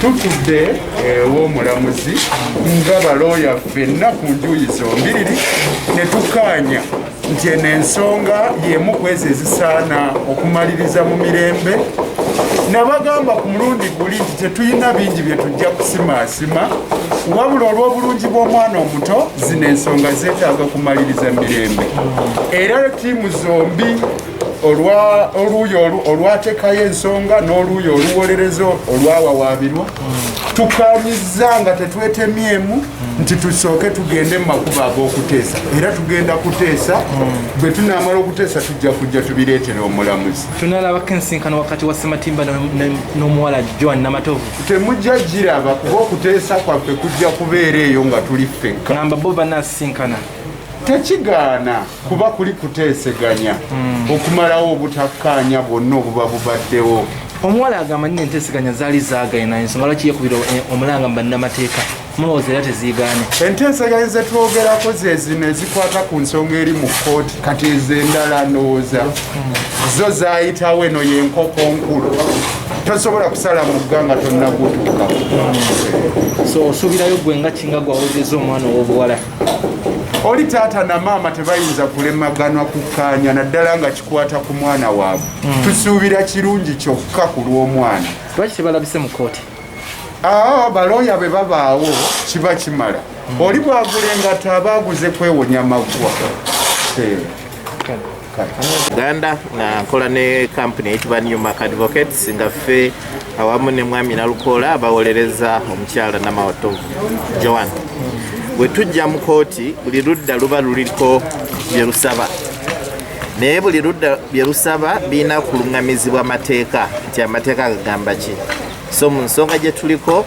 tutudde w'omulamuzi nga balooya ffenna ku njuyi zombiriri ne tukkaanya nti eno ensonga y'emu ku ezo ezisaana okumaliriza mu mirembe. Nabagamba ku mulundi guli nti tetulina bingi bye tujja kusimaasima, wabula olw'obulungi bw'omwana omuto zino ensonga zeetaaga kumaliriza mirembe. Era ttiimu zombi oluuyi olwateekayo ensonga n'oluuyi oluwolereza olwawawaabirwa tukkaanyizza nga tetwetemyemu nti tusooke tugende mu makubo ag'okuteesa, era tugenda kuteesa. Bwe tunaamala okuteesa tujja kujja tubireetera omulamuzi. Tunalabako ensinkano wakati wa Ssematimba n'omuwala Joan Namatovu. Temujja giraba kuba okuteesa kwaffe kujja kubeera eyo nga tuli ffekka. Ngamba bo banasinkana. Tekigaana kuba kuli kuteeseganya okumalawo obutakkaanya bwonna obuba bubaddewo. Omuwala agamba nti enteeseganya zaali zaagayina ensonga lwaki yeekubira omulanga mu bannamateeka mulowooza era teziigaane. Enteeseganya ze twogerako ze zino ezikwata ku nsonga eri mu kkooti, kati ezo endala ndowooza zo zaayitawo. Eno y'enkoko nkulu, tosobola kusala mugga nga tonnagutuukako. So osuubirayo gwe nga kinga gwawozeza omwana ow'obuwala? Oli taata na maama tebayinza kulemaganwa kukkaanya naddala nga kikwata ku mwana waabwe. Tusuubira kirungi kyokka ku lw'omwana. Lwaki tebalabise mu kkooti? Balooya bwe babaawo kiba kimala. Oli bwagula engato aba aguze kwewonya maggwa. Uganda nga nkola ne kampuni eyitibwa Newmark Advocates nga ffe awamu ne mwami Nalukoola abawolereza omukyala Namatovu Joan. Bwe tujja mu kooti buli ludda luba luliko bye lusaba, naye buli ludda bye lusaba birina kuluŋŋamizibwa amateeka nti amateeka gagamba ki. So mu nsonga gye tuliko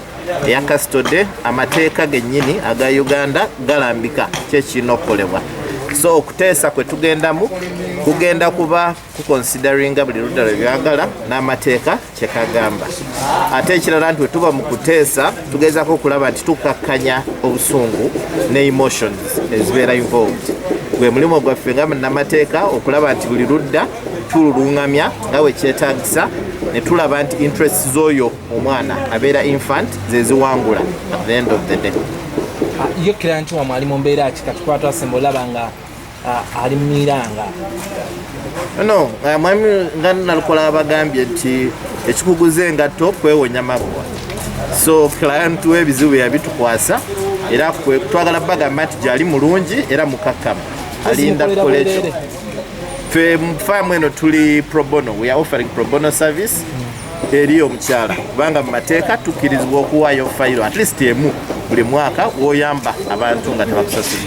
eya kasitode, amateeka gennyini aga Uganda galambika ki ekirina okukolebwa. So okuteesa kwe tugendamu kugenda kuba kukonsideringa buli ludda lwe byagala n'amateeka kye kagamba. Ate ekirala nti bwe tuba mu kuteesa tugezaako okulaba nti tukakkanya obusungu ne emotions ezibeera involved. Gwe mulimu gwaffe nga bannamateeka okulaba nti buli ludda tululuŋŋamya nga bwe kyetaagisa ne tulaba nti interest z'oyo omwana abeera infant ze ziwangula at the end of the day. Yekkira nti wamwe ali mu mbeera ki kati kuba twasemba olaba nga ali mu miranga? No, mwami nga Nalukoola abagambye nti ekikuguza engatto kwewonya maggwa. So client w'ebizibu yabitukwasa era twagala bagamba nti gyali mulungi era mukakkama alinda kukola ekyo. Ffe mu faamu eno tuli pro bono, we are offering pro bono service eri omukyala kubanga mu mateeka tukkirizibwa okuwaayo fayiro at least emu buli mwaka w'oyamba abantu nga tebakusasula.